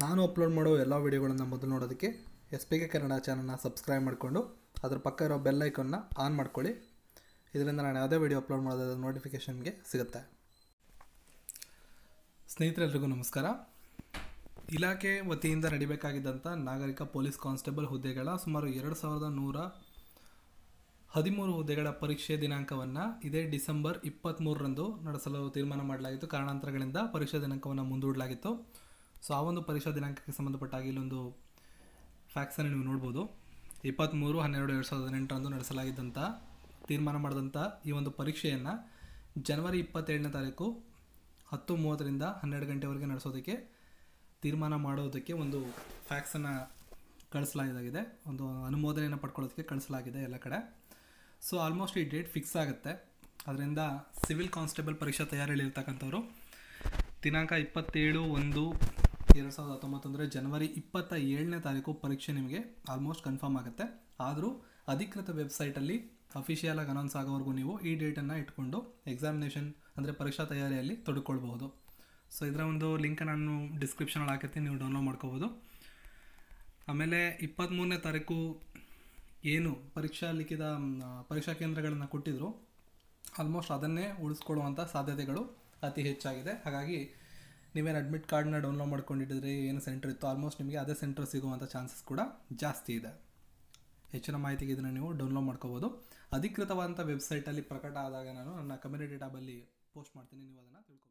ನಾನು ಅಪ್ಲೋಡ್ ಮಾಡೋ ಎಲ್ಲ ವೀಡಿಯೋಗಳನ್ನು ಮೊದಲು ನೋಡೋದಕ್ಕೆ SPK ಕನ್ನಡ ಚಾನಲ್ನ ಸಬ್ಸ್ಕ್ರೈಬ್ ಮಾಡಿಕೊಂಡು ಅದರ ಪಕ್ಕ ಇರೋ ಬೆಲ್ ಐಕನ್ನ ಆನ್ ಮಾಡ್ಕೊಳ್ಳಿ. ಇದರಿಂದ ನಾನು ಯಾವುದೇ ವೀಡಿಯೋ ಅಪ್ಲೋಡ್ ಮಾಡೋದಾದ ನೋಟಿಫಿಕೇಷನ್ ನಿಮಗೆ ಸಿಗುತ್ತೆ. ಸ್ನೇಹಿತರೆಲ್ಲರಿಗೂ ನಮಸ್ಕಾರ. ಇಲಾಖೆ ವತಿಯಿಂದ ನಡೀಬೇಕಾಗಿದ್ದಂಥ ನಾಗರಿಕ ಪೊಲೀಸ್ ಕಾನ್ಸ್ಟೇಬಲ್ ಹುದ್ದೆಗಳ ಸುಮಾರು 2113 ಹುದ್ದೆಗಳ ಪರೀಕ್ಷೆ ದಿನಾಂಕವನ್ನು ಇದೇ ಡಿಸೆಂಬರ್ 23ರಂದು ನಡೆಸಲು ತೀರ್ಮಾನ ಮಾಡಲಾಗಿತ್ತು. ಕಾರಣಾಂತರಗಳಿಂದ ಪರೀಕ್ಷಾ ದಿನಾಂಕವನ್ನು ಮುಂದೂಡಲಾಗಿತ್ತು. ಸೊ ಆ ಒಂದು ಪರೀಕ್ಷಾ ದಿನಾಂಕಕ್ಕೆ ಸಂಬಂಧಪಟ್ಟಾಗಿ ಇಲ್ಲೊಂದು ಫ್ಯಾಕ್ಸನ್ನು ನೀವು ನೋಡ್ಬೋದು. 23/12/2018ರಂದು ನಡೆಸಲಾಗಿದ್ದಂಥ ತೀರ್ಮಾನ ಮಾಡಿದಂಥ ಈ ಒಂದು ಪರೀಕ್ಷೆಯನ್ನು ಜನವರಿ 27ನೇ ತಾರೀಕು 10:30ರಿಂದ 12 ಗಂಟೆವರೆಗೆ ನಡೆಸೋದಕ್ಕೆ ತೀರ್ಮಾನ ಮಾಡೋದಕ್ಕೆ ಒಂದು ಫ್ಯಾಕ್ಸನ್ನು ಕಳಿಸಲಾಗಿದೆ. ಒಂದು ಅನುಮೋದನೆಯನ್ನು ಪಡ್ಕೊಳ್ಳೋದಕ್ಕೆ ಕಳಿಸಲಾಗಿದೆ ಎಲ್ಲ ಕಡೆ. ಸೊ ಆಲ್ಮೋಸ್ಟ್ ಈ ಡೇಟ್ ಫಿಕ್ಸ್ ಆಗುತ್ತೆ. ಅದರಿಂದ ಸಿವಿಲ್ ಕಾನ್ಸ್ಟೇಬಲ್ ಪರೀಕ್ಷಾ ತಯಾರಿಯಲ್ಲಿರ್ತಕ್ಕಂಥವ್ರು ದಿನಾಂಕ 27/1/2019 ಅಂದರೆ ಜನವರಿ 27ನೇ ತಾರೀಕು ಪರೀಕ್ಷೆ ನಿಮಗೆ ಆಲ್ಮೋಸ್ಟ್ ಕನ್ಫರ್ಮ್ ಆಗುತ್ತೆ. ಆದರೂ ಅಧಿಕೃತ ವೆಬ್ಸೈಟಲ್ಲಿ ಅಫಿಷಿಯಲ್ ಆಗಿ ಅನೌನ್ಸ್ ಆಗೋವರೆಗೂ ನೀವು ಈ ಡೇಟನ್ನು ಇಟ್ಕೊಂಡು ಎಕ್ಸಾಮಿನೇಷನ್ ಅಂದರೆ ಪರೀಕ್ಷಾ ತಯಾರಿಯಲ್ಲಿ ತೊಡಗಿಕೊಳ್ಬಹುದು. ಸೊ ಇದರ ಒಂದು ಲಿಂಕ್ ನಾನು ಡಿಸ್ಕ್ರಿಪ್ಷನಲ್ಲಿ ಹಾಕಿರ್ತೀನಿ, ನೀವು ಡೌನ್ಲೋಡ್ ಮಾಡ್ಕೋಬೋದು. ಆಮೇಲೆ 23ನೇ ತಾರೀಕು ಏನು ಪರೀಕ್ಷಾ ಕೇಂದ್ರಗಳನ್ನು ಕೊಟ್ಟಿದ್ರು, ಆಲ್ಮೋಸ್ಟ್ ಅದನ್ನೇ ಉಳಿಸ್ಕೊಳ್ಳುವಂಥ ಸಾಧ್ಯತೆಗಳು ಅತಿ ಹೆಚ್ಚಾಗಿದೆ. ಹಾಗಾಗಿ ನೀವೇನು ಅಡ್ಮಿಟ್ ಕಾರ್ಡ್ನ ಡೌನ್ಲೋಡ್ ಮಾಡ್ಕೊಂಡಿಟ್ಟಿದ್ರೆ ಏನು ಸೆಂಟರ್ ಇತ್ತು, ಆಲ್ಮೋಸ್ಟ್ ನಿಮಗೆ ಅದೇ ಸೆಂಟರ್ ಸಿಗುವಂಥ ಚಾನ್ಸಸ್ ಕೂಡ ಜಾಸ್ತಿ ಇದೆ. ಹೆಚ್ಚಿನ ಮಾಹಿತಿಗೆ ಇದನ್ನು ನೀವು ಡೌನ್ಲೋಡ್ ಮಾಡ್ಕೋಬೋದು. ಅಧಿಕೃತವಾದಂಥ ವೆಬ್ಸೈಟಲ್ಲಿ ಪ್ರಕಟ ಆದಾಗ ನಾನು ನನ್ನ ಕಮ್ಯುನಿಟಿ ಟ್ಯಾಬಲ್ಲಿ ಪೋಸ್ಟ್ ಮಾಡ್ತೀನಿ, ನೀವು ಅದನ್ನು ತಿಳ್ಕೊ.